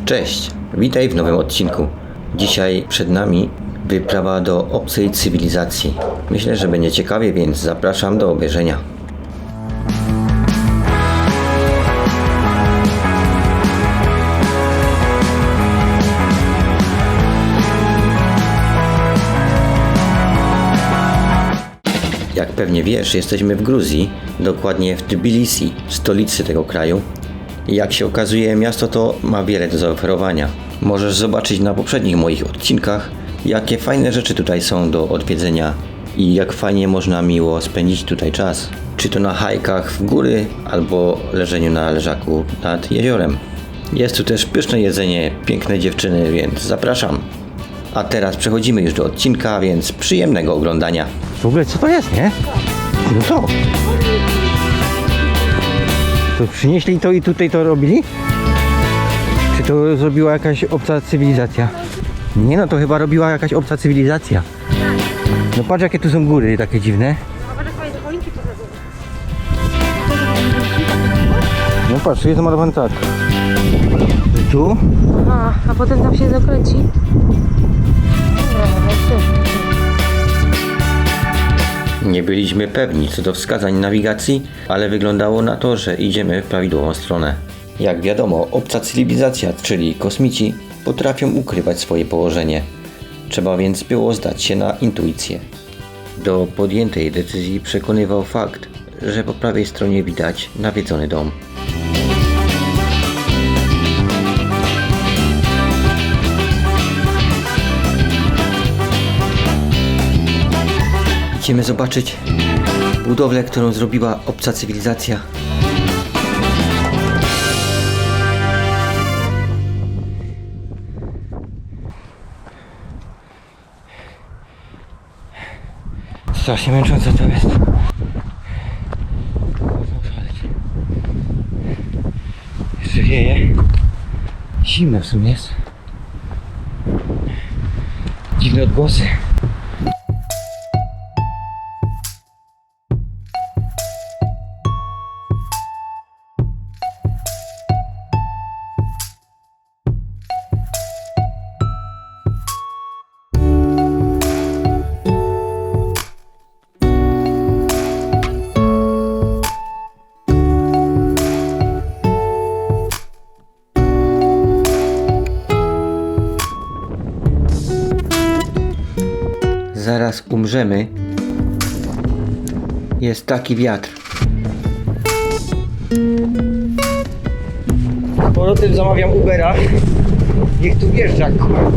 Cześć, witaj w nowym odcinku. Dzisiaj przed nami wyprawa do obcej cywilizacji. Myślę, że będzie ciekawie, więc zapraszam do obejrzenia. Jak pewnie wiesz, jesteśmy w Gruzji, dokładnie w Tbilisi, stolicy tego kraju. I jak się okazuje, miasto to ma wiele do zaoferowania. Możesz zobaczyć na poprzednich moich odcinkach, jakie fajne rzeczy tutaj są do odwiedzenia i jak fajnie można miło spędzić tutaj czas. Czy to na hajkach w góry, albo leżeniu na leżaku nad jeziorem. Jest tu też pyszne jedzenie, piękne dziewczyny, więc zapraszam. A teraz przechodzimy już do odcinka, więc przyjemnego oglądania. W ogóle co to jest, nie? No co? To przynieśli to i tutaj to robili? Czy to zrobiła jakaś obca cywilizacja? Nie no, to chyba robiła jakaś obca cywilizacja. No patrz jakie tu są góry takie dziwne. No patrz, jest zamalowany tak. Tu? A potem tam się zakręci. Nie byliśmy pewni co do wskazań nawigacji, ale wyglądało na to, że idziemy w prawidłową stronę. Jak wiadomo, obca cywilizacja, czyli kosmici, potrafią ukrywać swoje położenie. Trzeba więc było zdać się na intuicję. Do podjętej decyzji przekonywał fakt, że po prawej stronie widać nawiedzony dom. Idziemy zobaczyć budowlę, którą zrobiła obca cywilizacja. Strasznie męczące to jest. Jeszcze wieje. Zimno w sumie jest. Dziwne odgłosy. Zaraz umrzemy. Jest taki wiatr. Z powrotem zamawiam Ubera. Niech tu wjeżdża, kurwa.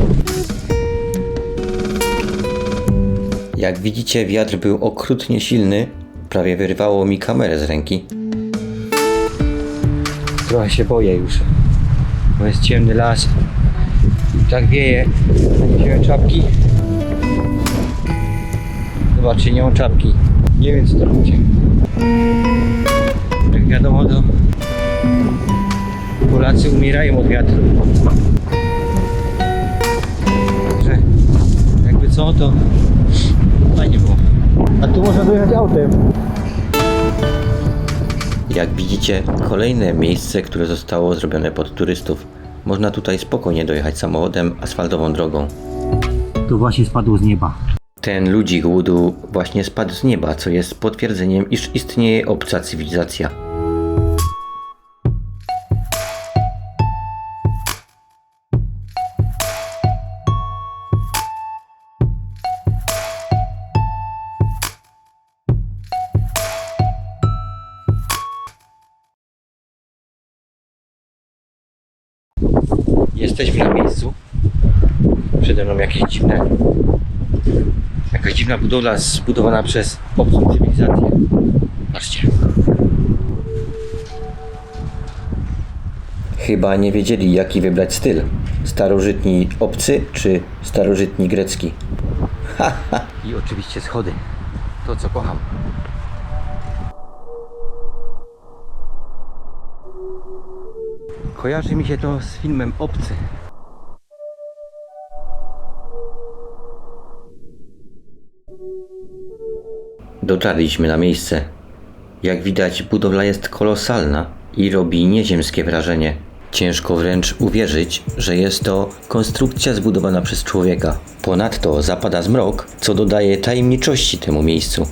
Jak widzicie, wiatr był okrutnie silny. Prawie wyrwało mi kamerę z ręki. Trochę się boję już, bo jest ciemny las i tak wieje. Wziąłem czapki. Zobaczcie, nie mam czapki. Nie wiem co to będzie. Jak wiadomo, to Polacy umierają od wiatru. Także jakby co, to fajnie było. A tu można dojechać autem. Jak widzicie, kolejne miejsce, które zostało zrobione pod turystów. Można tutaj spokojnie dojechać samochodem asfaltową drogą. Tu właśnie spadło z nieba. Ten ludzik łudu właśnie spadł z nieba, co jest potwierdzeniem, iż istnieje obca cywilizacja. Jesteśmy na miejscu. Przede mną jakaś dziwna budowla zbudowana przez obcą cywilizację. Patrzcie. Chyba nie wiedzieli, jaki wybrać styl. Starożytni obcy czy starożytni grecki. I oczywiście schody. To co kocham. Kojarzy mi się to z filmem Obcy. Dotarliśmy na miejsce. Jak widać, budowla jest kolosalna i robi nieziemskie wrażenie. Ciężko wręcz uwierzyć, że jest to konstrukcja zbudowana przez człowieka. Ponadto zapada zmrok, co dodaje tajemniczości temu miejscu.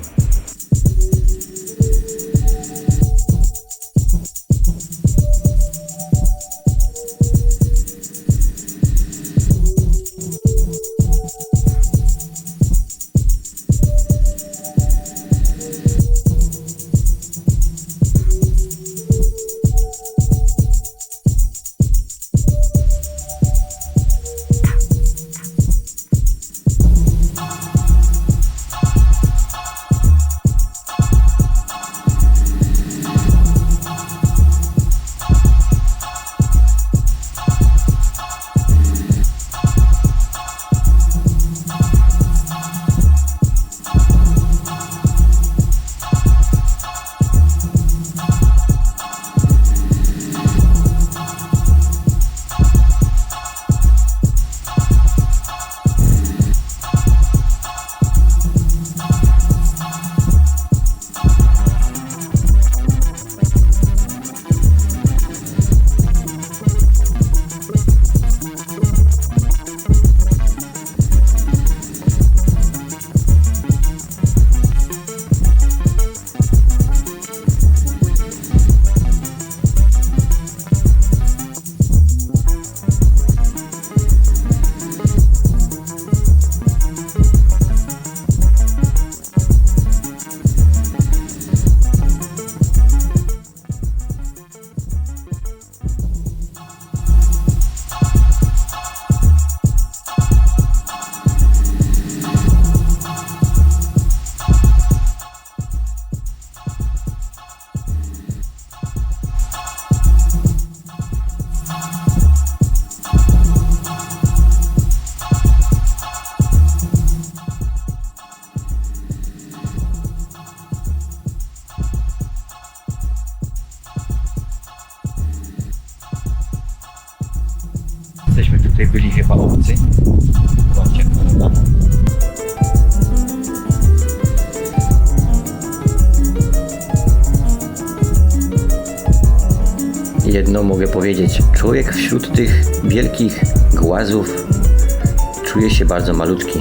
Jesteśmy tutaj byli chyba obcy. Zobaczcie, prawda? Jedno mogę powiedzieć, człowiek wśród tych wielkich głazów czuje się bardzo malutki.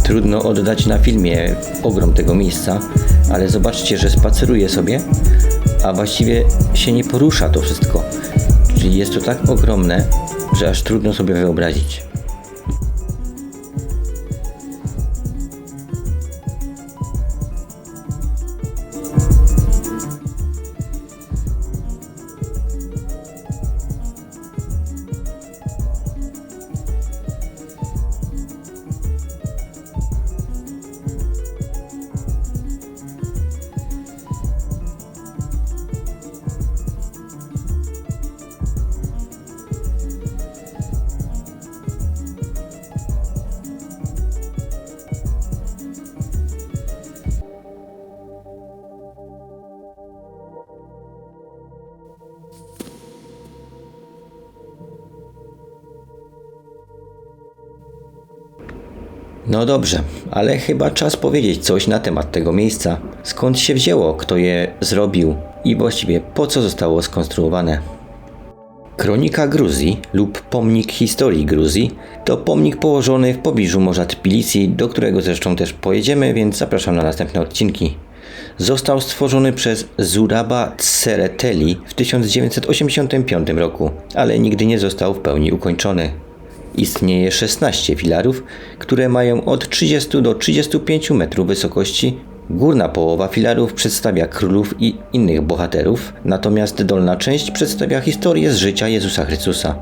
Trudno oddać na filmie ogrom tego miejsca, ale zobaczcie, że spaceruje sobie, a właściwie się nie porusza to wszystko. Czyli jest to tak ogromne, że aż trudno sobie wyobrazić. No dobrze, ale chyba czas powiedzieć coś na temat tego miejsca. Skąd się wzięło, kto je zrobił i właściwie po co zostało skonstruowane. Kronika Gruzji lub Pomnik Historii Gruzji to pomnik położony w pobliżu morza Tbilisi, do którego zresztą też pojedziemy, więc zapraszam na następne odcinki. Został stworzony przez Zuraba Tsereteli w 1985 roku, ale nigdy nie został w pełni ukończony. Istnieje 16 filarów, które mają od 30 do 35 metrów wysokości. Górna połowa filarów przedstawia królów i innych bohaterów, natomiast dolna część przedstawia historię z życia Jezusa Chrystusa.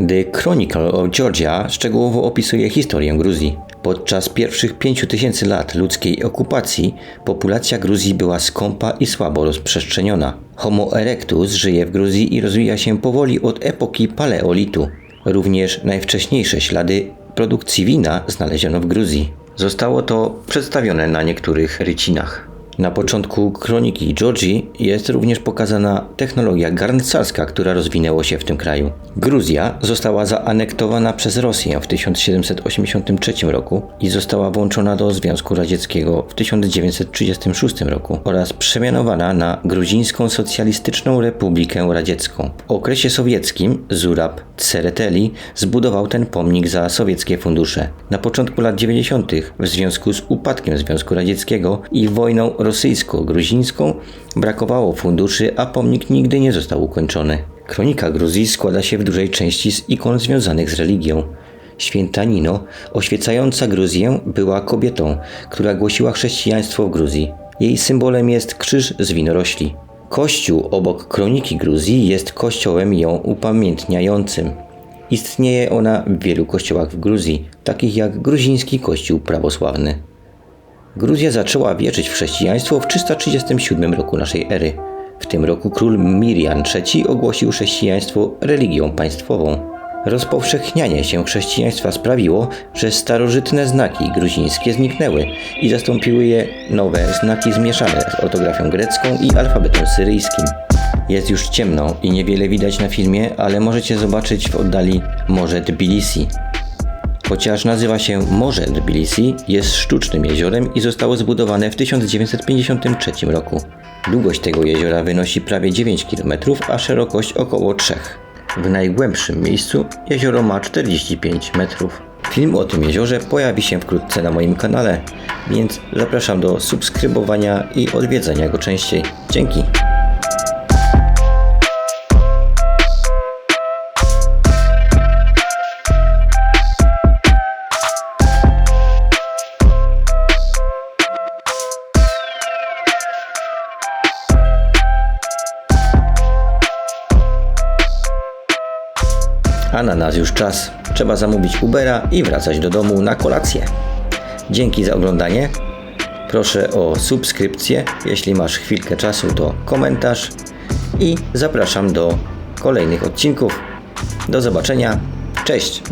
The Chronicle of Georgia szczegółowo opisuje historię Gruzji. Podczas pierwszych 5000 lat ludzkiej okupacji populacja Gruzji była skąpa i słabo rozprzestrzeniona. Homo erectus żyje w Gruzji i rozwija się powoli od epoki paleolitu. Również najwcześniejsze ślady produkcji wina znaleziono w Gruzji. Zostało to przedstawione na niektórych rycinach. Na początku kroniki Georgii jest również pokazana technologia garncarska, która rozwinęła się w tym kraju. Gruzja została zaanektowana przez Rosję w 1783 roku i została włączona do Związku Radzieckiego w 1936 roku oraz przemianowana na Gruzińską Socjalistyczną Republikę Radziecką. W okresie sowieckim Zurab Tsereteli zbudował ten pomnik za sowieckie fundusze. Na początku lat 90. w związku z upadkiem Związku Radzieckiego i wojną rosyjsko-gruzińską brakowało funduszy, a pomnik nigdy nie został ukończony. Kronika Gruzji składa się w dużej części z ikon związanych z religią. Święta Nino, oświecająca Gruzję, była kobietą, która głosiła chrześcijaństwo w Gruzji. Jej symbolem jest krzyż z winorośli. Kościół obok kroniki Gruzji jest kościołem ją upamiętniającym. Istnieje ona w wielu kościołach w Gruzji, takich jak gruziński kościół prawosławny. Gruzja zaczęła wierzyć w chrześcijaństwo w 337 roku naszej ery. W tym roku król Mirian III ogłosił chrześcijaństwo religią państwową. Rozpowszechnianie się chrześcijaństwa sprawiło, że starożytne znaki gruzińskie zniknęły i zastąpiły je nowe znaki zmieszane z ortografią grecką i alfabetem syryjskim. Jest już ciemno i niewiele widać na filmie, ale możecie zobaczyć w oddali Morze Tbilisi. Chociaż nazywa się Morze Tbilisi, jest sztucznym jeziorem i zostało zbudowane w 1953 roku. Długość tego jeziora wynosi prawie 9 km, a szerokość około 3. W najgłębszym miejscu jezioro ma 45 metrów. Film o tym jeziorze pojawi się wkrótce na moim kanale, więc zapraszam do subskrybowania i odwiedzania go częściej. Dzięki! A na nas już czas. Trzeba zamówić Ubera i wracać do domu na kolację. Dzięki za oglądanie. Proszę o subskrypcję. Jeśli masz chwilkę czasu, to komentarz. I zapraszam do kolejnych odcinków. Do zobaczenia. Cześć!